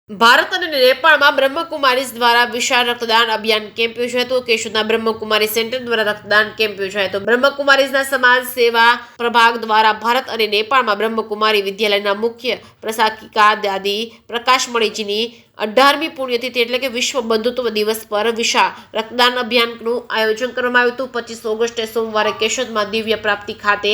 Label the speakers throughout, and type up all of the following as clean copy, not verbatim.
Speaker 1: ભારત અને નેપાળમાં બ્રહ્મકુમારીઝ દ્વારા વિશાળ રક્તદાન અભિયાન કેમ્પ યોજાયો હતો. કેશોદના બ્રહ્મકુમારી સેન્ટર દ્વારા રક્તદાન કેમ્પ યોજાયો હતો. બ્રહ્મકુમારીઝના સમાજ સેવા પ્રભાગ દ્વારા ભારત અને નેપાળમાં બ્રહ્મકુમારી વિદ્યાલયના મુખ્ય પ્રશાસકિકા દાદી પ્રકાશમણીજીની 18મી પુણ્યતિથિ એટલે કે વિશ્વ બંધુત્વ દિવસ પર વિશાળ રક્તદાન અભિયાનનું આયોજન કરવામાં આવ્યું હતું. 25 ઓગસ્ટે સોમવારે કેશોદમાં દિવ્ય પ્રાપ્તિ ખાતે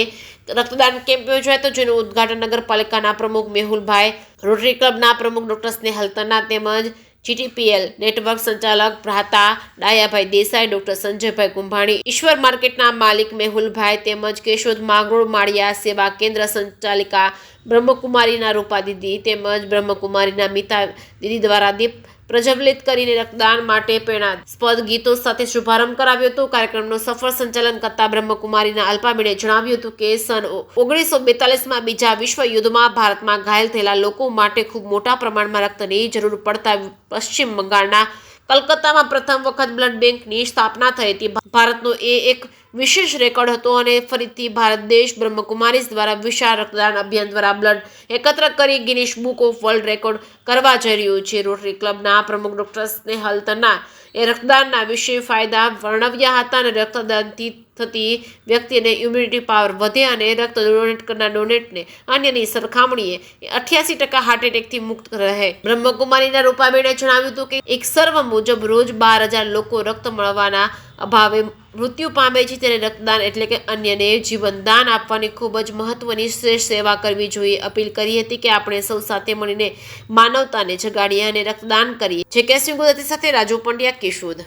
Speaker 1: રક્તદાન કેમ્પ યોજાયો હતો, જેનું ઉદ્ઘાટન નગરપાલિકાના પ્રમુખ મેહુલભાઈ, રોટરી ક્લબના પ્રમુખ ડોક્ટર સ્નેહલ તન્ના તેમજ GTPL નેટવર્ક સંચાલક ભ્રાતા ડાયાભાઈ દેસાઈ, ડોક્ટર સંજયભાઈ કુંભાણી, ઈશ્વર માર્કેટના માલિક મેહુલભાઈ તેમજ કેશોદ માંગરોળ માળિયા સેવા કેન્દ્ર સંચાલિકા બ્રહ્મકુમારીના રૂપા દીદી તેમજ બ્રહ્મકુમારીના મીતા દીદી દ્વારા દીપ પ્રજ્વલિત કરીને રક્તદાન માટે પ્રેરણાસ્પદ ગીતો સાથે શુભારંભ કરાવ્યો હતો. કાર્યક્રમનું સફળ સંચાલન કરતા બ્રહ્મકુમારીના અલ્પાબેને જણાવ્યું હતું કે સન 1942માં બીજા વિશ્વ યુદ્ધમાં ભારતમાં ઘાયલ થયેલા લોકો માટે ખૂબ મોટા પ્રમાણમાં રક્તની જરૂર પડતા પશ્ચિમ બંગાળના કલકત્તામાં પ્રથમ વખત બ્લડ બેંકની સ્થાપના થઈ હતી. ભારતનો એ એક વિશેષ રેકોર્ડ હતો અને ફરીથી ભારત દેશ બ્રહ્મકુમારીઝ દ્વારા વિશાળ રક્તદાન અભિયાન દ્વારા બ્લડ એકત્ર કરી Guinness book of world record કરવા જઈ રહ્યું છે. રોટરી ક્લબના પ્રમુખ ડોક્ટર સ્નેહલ તન્ના એ રક્તદાનના વિશે ફાયદા વર્ણવ્યા હતા અને રક્તદાનથી થતી વ્યક્તિને ઇમ્યુનિટી પાવર વધે અને રક્ત ડોનેટ કરનાર ડોનેટને અન્યની સરખામણીએ 88% હાર્ટ એટેકથી મુક્ત રહે. બ્રહ્મકુમારીના રૂપાબેને જણાવ્યું હતું કે એક સર્વે મુજબ રોજ 12,000 લોકો રક્ત મળવાના અભાવે મૃત્યુ પામે છે, ત્યારે રક્તદાન એટલે કે અન્યને જીવનદાન આપવાની ખૂબ જ મહત્વની શ્રેષ્ઠ સેવા કરવી જોઈએ. અપીલ કરી હતી કે આપણે સૌ સાથે મળીને માનવતાને જગાડીએ અને રક્તદાન કરીએ. જે કેસી ગુજરાતી સાથે રાજુ પંડ્યા, કેશોદ.